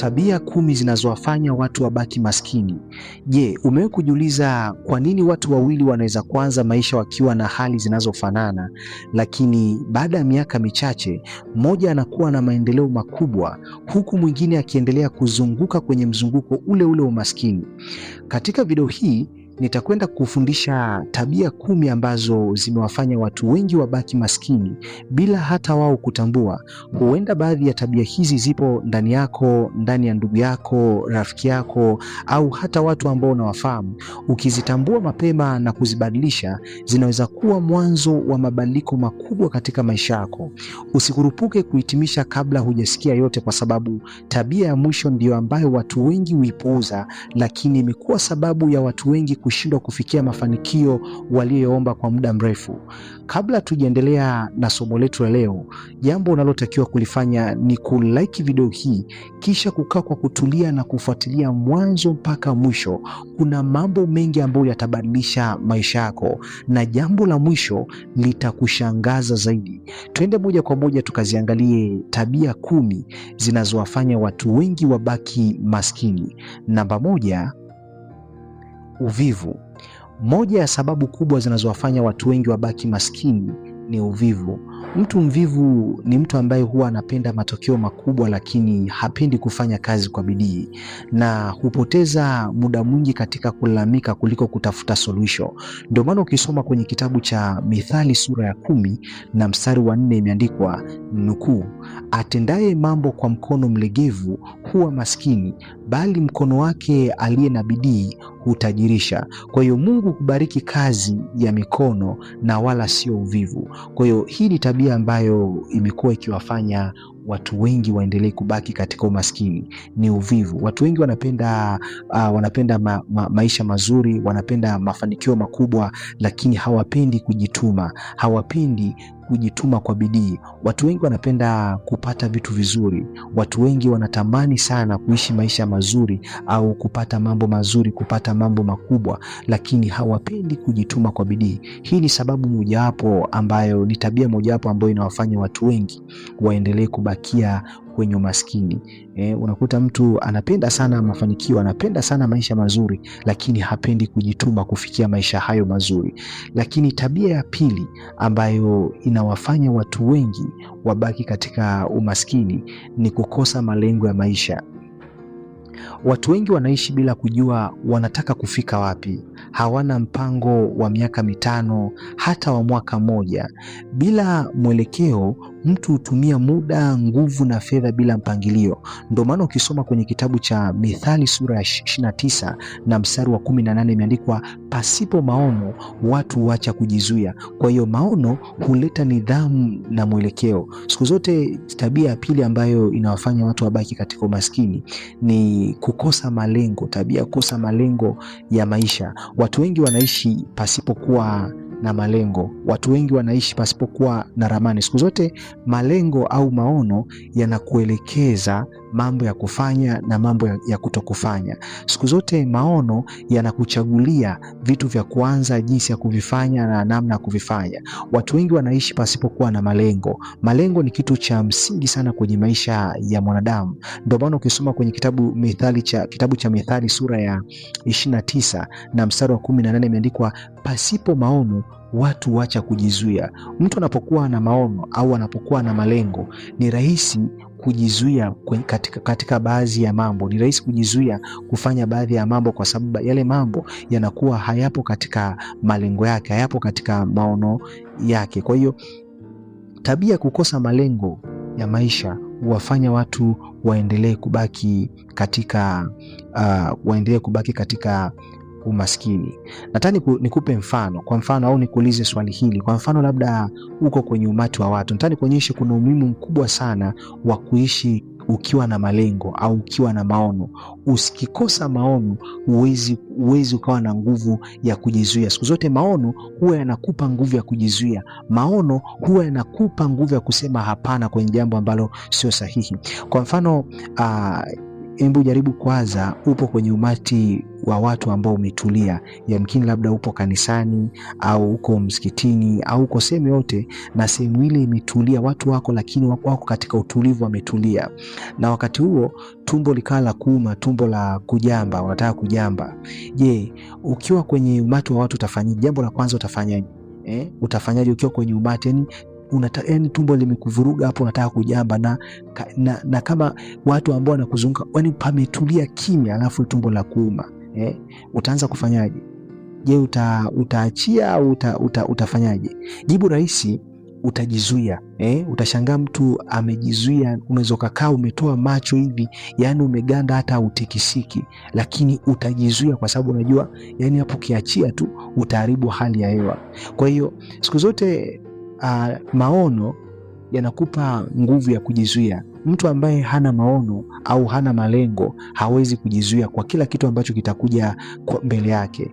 Tabia 10 zinazowafanya watu wabaki maskini. Je, umewahi kujiuliza kwa nini watu wawili wanaweza kuanza maisha wakiwa na hali zinazofanana, lakini baada ya miaka michache mmoja anakuwa na maendeleo makubwa huku mwingine akiendelea kuzunguka kwenye mzunguko ule ule wa umaskini? Katika video hii nitakwenda kufundisha tabia 10 ambazo zimewafanya watu wengi wabaki maskini bila hata wao kutambua. Huenda baadhi ya tabia hizi zipo ndani yako, ndani ya ndugu yako, rafiki yako, au hata watu ambao unawafahamu. Ukizitambua mapema na kuzibadilisha, zinaweza kuwa mwanzo wa mabadiliko makubwa katika maisha yako. Usikurupuke kuhitimisha kabla hujasikia yote, kwa sababu tabia ya mwisho ndiyo ambayo watu wengi huipuuza, lakini imekuwa sababu ya watu wengi kushindwa kufikia mafanikio walioomba kwa muda mrefu. Kabla tujaendelea na somo letu la leo, jambo unalotakiwa kulifanya ni kulike video hii, kisha kukaa kwa kutulia na kufuatilia mwanzo mpaka mwisho. Kuna mambo mengi ambayo yatabadilisha maisha yako, na jambo la mwisho litakushangaza zaidi. Twende moja kwa moja tukaziangalie tabia 10 zinazowafanya watu wengi wabaki maskini. Namba 1, uvivu. Moja ya sababu kubwa zinazowafanya watu wengi wabaki maskini ni uvivu. Mtu mvivu ni mtu ambaye huwa anapenda matokeo makubwa, lakini hapendi kufanya kazi kwa bidii, na hupoteza muda mwingi katika kulalamika kuliko kutafuta suluhisho. Ndio maana ukisoma kwenye kitabu cha Mithali sura ya 10 na mstari wa 4 imeandikwa nukuu, atendaye mambo kwa mkono mlegevu huwa maskini, bali mkono wake aliye na bidii hutajirisha. Kwa hiyo Mungu hubariki kazi ya mikono na wala sio uvivu. Kwa hiyo hii ni tabia ambayo imekuwa ikiwafanya watu wengi waendelee kubaki katika umaskini, ni uvivu. Watu wengi wanapenda maisha mazuri, wanapenda mafanikio makubwa, lakini hawapendi kujituma, hawapendi kujituma kwa bidii. Watu wengi wanapenda kupata vitu vizuri, watu wengi wanatamani sana kuishi maisha mazuri au kupata mambo mazuri, kupata mambo makubwa, lakini hawapendi kujituma kwa bidii. Hii ni sababu mojawapo ambayo ni tabia mojawapo ambayo inawafanya watu wengi waendelee kubakia kwenye umaskini. Unakuta mtu anapenda sana mafanikio, anapenda sana maisha mazuri, lakini hapendi kujituma kufikia maisha hayo mazuri. Lakini tabia ya pili ambayo inawafanya watu wengi wabaki katika umaskini ni kukosa malengo ya maisha. Watu wengi wanaishi bila kujua wanataka kufika wapi. Hawana mpango wa miaka 5 hata wa mwaka mmoja. Bila mwelekeo, mtu hutumia muda, nguvu na fedha bila mpangilio. Ndio maana ukisoma kwenye kitabu cha Mithali sura ya 29 na mstari wa 18 imeandikwa, pasipo maono watu huacha kujizuia. Kwa hiyo maono huleta nidhamu na mwelekeo. Siku zote tabia ya pili ambayo inawafanya watu wabaki katika umaskini ni kukosa malengo, tabia ya kukosa malengo ya maisha. Watu wengi wanaishi pasipokuwa na malengo. Watu wengi wanaishi pasipokuwa na ramani. Siku zote malengo au maono yanakuelekeza mambo ya kufanya na mambo ya kutokufanya. Siku zote maono yanakuchagulia vitu vya kuanza, jinsi ya kuvifanya na namna ya kuvifanya. Watu wengi wanaishi pasipokuwa na malengo. Malengo ni kitu cha msingi sana kwenye maisha ya mwanadamu. Ndio maana ukisoma kwenye kitabu cha Mithali sura ya 29 na mstari wa 18 imeandikwa, pasipo maono watu huacha kujizuia. Mtu anapokuwa na maono au anapokuwa na malengo, ni rahisi kujizuia katika baadhi ya mambo. Ni rahisi kujizuia kufanya baadhi ya mambo, kwa sababu yale mambo yanakuwa hayapo katika malengo yake, hayapo katika maono yake. Kwa hiyo tabia kukosa malengo ya maisha huwafanya watu waendelee kubaki katika umaskini. Nataka nikupe mfano. Kwa mfano, au nikuulize swali hili. Kwa mfano, labda uko kwenye umati wa watu. Nataka nikuonyeshe kuna umuhimu mkubwa sana wa kuishi ukiwa na malengo au ukiwa na maono. Usikikosa maono, huwezi ukawa na nguvu ya kujizuia. Siku zote maono huwa yanakupa nguvu ya kujizuia. Maono huwa yanakupa nguvu ya kusema hapana kwenye jambo ambalo sio sahihi. Kwa mfano, Hebu jaribu kwanza, upo kwenye umati wa watu ambao umetulia, yamkini labda upo kanisani au uko msikitini au uko sehemu yote, na sehemu ile imetulia, watu wako lakini wako katika utulivu, wametulia, na wakati huo tumbo likawa la kuuma, tumbo la kujamba, unataka kujamba. Je, ukiwa kwenye umati wa watu utafanyaje? Jambo la kwanza utafanyaje? Utafanyaje ukiwa kwenye umati? Yani tumbo limekuvuruga hapo, unataka kujamba na kama watu ambao wanakuzunguka yani pametulia kimya, alafu tumbo la kuuma, utaanza kufanyaje? Je, utaachia au utafanyaje? Jibu rahisi, utajizuia. Utashangaa mtu amejizuia, unaweza kukaa umetoa macho hivi, yani umeganda hata utikisiki, lakini utajizuia kwa sababu unajua yani hapo kiachia tu utaharibu hali ya hewa. Kwa hiyo siku zote maono yanakupa nguvu ya kujizuia. Mtu ambaye hana maono au hana malengo hawezi kujizuia kwa kila kitu ambacho kitakuja mbele yake.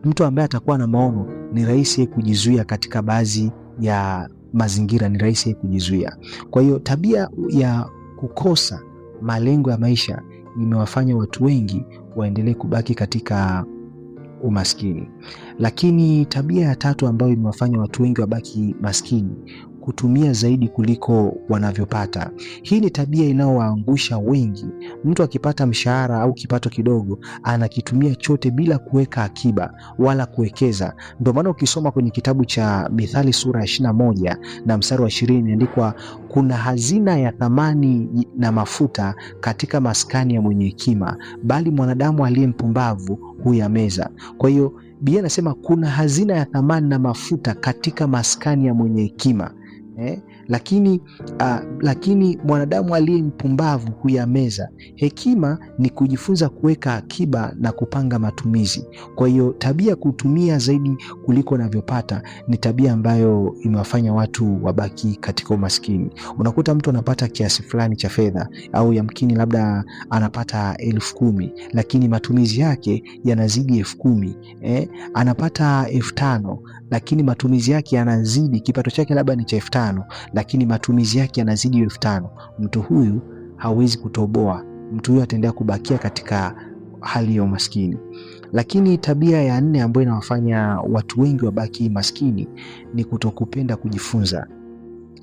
Mtu ambaye atakuwa na maono ni rahisi kujizuia katika baadhi ya mazingira, ni rahisi kujizuia. Kwa hiyo tabia ya kukosa malengo ya maisha imewafanya watu wengi waendelee kubaki katika umaskini. Lakini tabia ya tatu ambayo imewafanya watu wengi wabaki maskini, kutumia zaidi kuliko wanavyopata. Hii ni tabia inayowaangusha wengi. Mtu akipata mshahara au kipato kidogo, anakitumia chote bila kuweka akiba wala kuwekeza. Ndio maana ukisoma kwenye kitabu cha Mithali sura ya 21 na mstari wa 20 imeandikwa, kuna hazina ya thamani na mafuta katika maskani ya mwenye hekima, bali mwanadamu aliye mpumbavu huyameza. Kwa hiyo Biblia inasema kuna hazina ya thamani na mafuta katika maskani ya mwenye hekima, lakini mwanadamu aliye mpumbavu huyameza. Hekima ni kujifunza kuweka akiba na kupanga matumizi. Kwa hiyo tabia kutumia zaidi kuliko unavyopata ni tabia ambayo imewafanya watu wabaki katika umaskini. Unakuta mtu anapata kiasi fulani cha fedha, au yamkini labda anapata 10,000, lakini matumizi yake yanazidi 10,000. Anapata 5,000 lakini matumizi yake yanazidi, kipato chake labda ni cha 5,000 lakini matumizi yake yanazidi 5,000. Mtu huyu hawezi kutoboa, mtu huyu ataendelea kubakia katika hali ya umaskini. Lakini tabia ya 4 ambayo inawafanya watu wengi wabaki maskini ni kutokupenda kujifunza.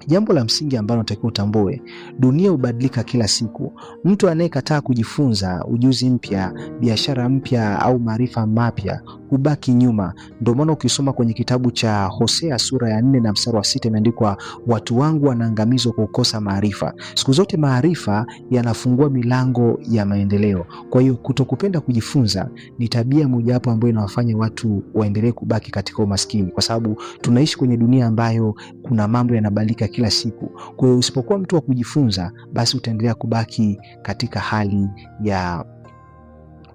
Jambo la msingi ambalo unatakiwa utambue, dunia hubadilika kila siku. Mtu anayekataa kujifunza ujuzi mpya, biashara mpya au maarifa mapya hubaki nyuma. Ndio maana ukisoma kwenye kitabu cha Hosea sura ya 4 na mstari wa 6 imeandikwa, watu wangu wanaangamizwa kwa kukosa maarifa. Siku zote maarifa yanafungua milango ya maendeleo. Kwa hiyo kutokupenda kujifunza ni tabia mojawapo ambayo inawafanya watu waendelee kubaki katika umaskini, kwa sababu tunaishi kwenye dunia ambayo kuna mambo yanabadilika kila siku. Kwa hiyo usipokuwa mtu wa kujifunza, basi utaendelea kubaki katika hali ya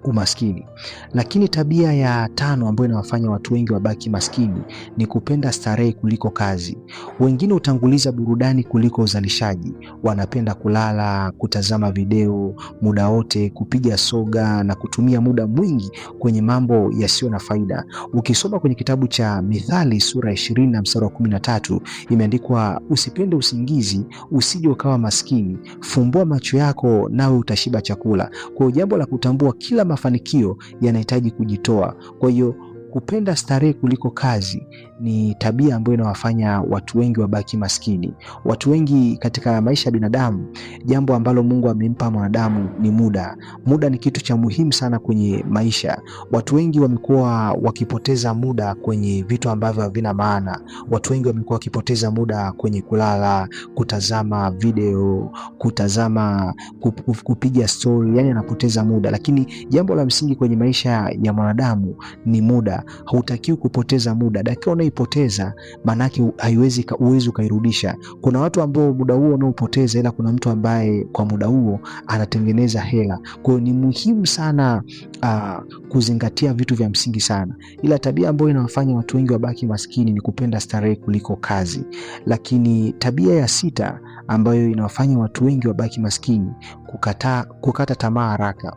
umaskini. Lakini tabia ya 5 ambayo inawafanya watu wengi wabaki maskini ni kupenda starehe kuliko kazi. Wengine hutanguliza burudani kuliko uzalishaji. Wanapenda kulala, kutazama video muda wote, kupiga soga na kutumia muda mwingi kwenye mambo yasiyo na faida. Ukisoma kwenye kitabu cha Mithali sura ya 20 na mstari wa 13 imeandikwa, usipende usingizi usije ukawa maskini, fumbua macho yako nawe utashiba chakula. Kwa hiyo jambo la kutambua, kila mafanikio yanahitaji kujitoa. Kwa hiyo kupenda starehe kuliko kazi ni tabia ambayo inawafanya watu wengi wabaki maskini. Watu wengi katika maisha ya binadamu, jambo ambalo Mungu amempa mwanadamu ni muda. Muda ni kitu cha muhimu sana kwenye maisha. Watu wengi wamekuwa wakipoteza muda kwenye vitu ambavyo havina maana. Watu wengi wamekuwa wakipoteza muda kwenye kulala, kutazama video, kupiga story, yani anapoteza muda. Lakini jambo la msingi kwenye maisha ya mwanadamu ni muda. Hautakiwi kupoteza muda. Dakika unaipoteza manake huwezi ukairudisha. Kuna watu ambao muda huo unaopoteza, ila kuna mtu ambaye kwa muda huo anatengeneza hela. Kwa hiyo ni muhimu sana kuzingatia vitu vya msingi sana. Ila tabia ambayo inawafanya watu wengi wabaki maskini ni kupenda starehe kuliko kazi. Lakini tabia ya 6 ambayo inawafanya watu wengi wabaki maskini, kukata tamaa haraka.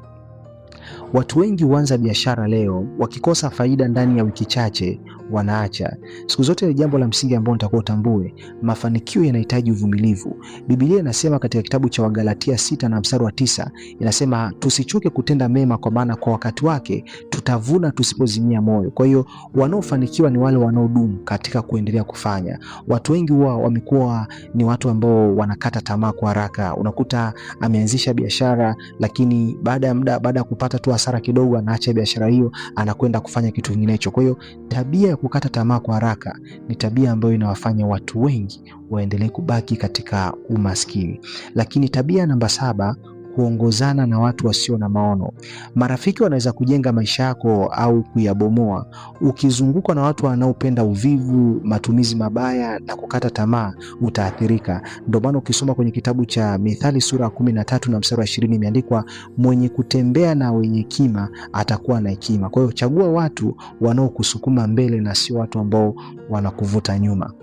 Watu wengi huanza biashara leo, wakikosa faida ndani ya wiki chache wanaacha. Siku zote ni jambo la msingi ambalo nitakuwa utambue, mafanikio yanahitaji uvumilivu. Biblia inasema katika kitabu cha Wagalatia 6 na mstari wa 9, inasema tusichoke kutenda mema, kwa maana kwa wakati wake tutavuna tusipozimia moyo. Kwa hiyo wanaofanikiwa ni wale wanaodumu katika kuendelea kufanya. Watu wengi huwa wamekuwa ni watu ambao wanakata tamaa kwa haraka. Unakuta ameanzisha biashara, lakini baada ya muda, baada ya kupata tu hasara kidogo, anaacha biashara hiyo, anakwenda kufanya kitu kinginecho. Kwa hiyo tabia ya kukata tamaa kwa haraka ni tabia ambayo inawafanya watu wengi waendelee kubaki katika umaskini. Lakini tabia namba 7, kuongozana na watu wasio na maono. Marafiki wanaweza kujenga maisha yako au kuyabomoa. Ukizungukwa na watu wanaopenda uvivu, matumizi mabaya na kukata tamaa, utaathirika. Ndio maana ukisoma kwenye kitabu cha Mithali sura 13 na mstari wa 20 imeandikwa, mwenye kutembea na wenye hekima atakuwa na hekima. Kwa hiyo chagua watu wanaokusukuma mbele na sio watu ambao wanakuvuta nyuma.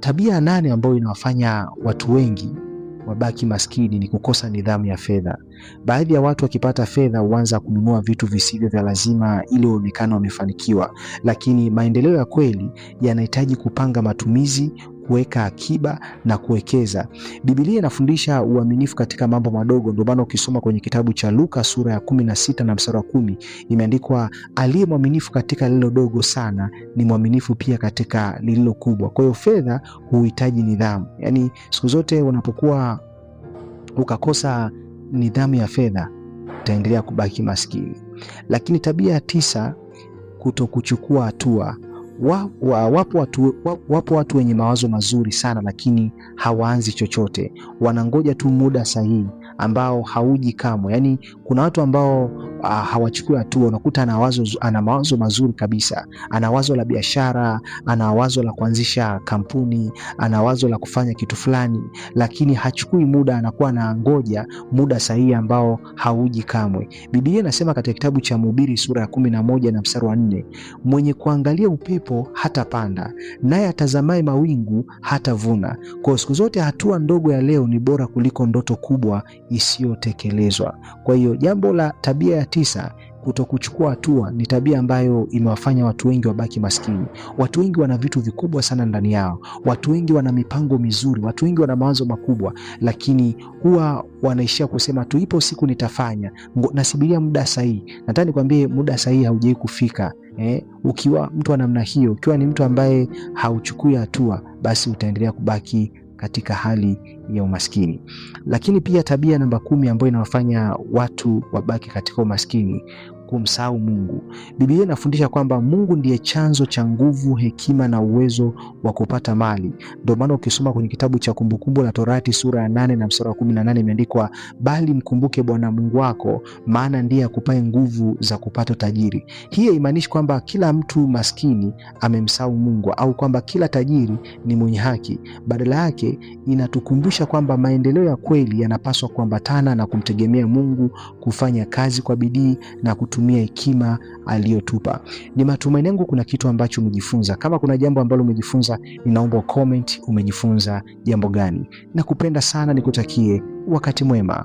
Tabia 8 ambayo inawafanya watu wengi wabaki maskini ni kukosa nidhamu ya fedha. Baadhi ya watu wakipata fedha huanza kununua vitu visivyo vya lazima ili waonekane wamefanikiwa, lakini maendeleo ya kweli yanahitaji kupanga matumizi, kuweka akiba na kuwekeza. Biblia inafundisha uaminifu katika mambo madogo. Ndio maana ukisoma kwenye kitabu cha Luka sura ya 16 na mstari wa 10 imeandikwa, aliye mwaminifu katika lililo dogo sana ni mwaminifu pia katika lililo kubwa. Kwa hiyo fedha huhitaji nidhamu. Yaani siku zote unapokuwa ukakosa nidhamu ya fedha, utaendelea kubaki maskini. Lakini tabia ya 9, kutokuchukua hatua. Wapo watu wenye mawazo mazuri sana, lakini hawaanzi chochote. Wanangoja tu muda sahihi ambao hauji kamwe. Yaani kuna watu ambao hawachukui hatua. Unakuta ana mawazo mazuri kabisa, ana wazo la biashara, ana wazo la kuanzisha kampuni, ana wazo la kufanya kitu fulani, lakini hachukui muda, anakuwa anangoja muda sahihi ambao hauji kamwe. Biblia inasema katika kitabu cha Mhubiri sura ya 11 na mstari wa 4, mwenye kuangalia upepo hatapanda, naye atazamaye mawingu hatavuna. Kwa siku zote hatua ndogo ya leo ni bora kuliko ndoto kubwa isiyotekelezwa. Kwa hiyo jambo la tabia ya 9, kutokuchukua hatua, ni tabia ambayo imewafanya watu wengi wabaki maskini. Watu wengi wana vitu vikubwa sana ndani yao. Watu wengi wana mipango mizuri. Watu wengi wana mawazo makubwa, lakini huwa wanaishia kusema tu ipo siku nitafanya, nasubiria muda sahihi. Nataka nikwambie muda sahihi haujai kufika. Ukiwa mtu wa namna hiyo, ukiwa ni mtu ambaye hauchukui hatua, basi utaendelea kubaki katika hali ya umaskini. Lakini pia tabia namba 10 ambayo inawafanya watu wabaki katika umaskini, kumsahau Mungu. Biblia inafundisha kwamba Mungu ndiye chanzo cha nguvu, hekima na uwezo wa kupata mali. Ndio maana ukisoma kwenye kitabu cha Kumbukumbu la Torati sura ya 8 na mstari wa 18 imeandikwa, bali mkumbuke Bwana Mungu wako, maana ndiye akupaye nguvu za kupata tajiri. Hii haimaanishi kwamba kila mtu maskini amemsahau Mungu au kwamba kila tajiri ni mwenye haki. Badala yake inatukumbusha kwamba maendeleo ya kweli yanapaswa kuambatana na kumtegemea Mungu, kufanya kazi kwa bidii na kutumia hekima aliyotupa. Ni matumaini yangu kuna kitu ambacho umejifunza. Kama kuna jambo ambalo umejifunza, ninaomba comment umejifunza jambo gani. Nakupenda sana, nikutakie wakati mwema.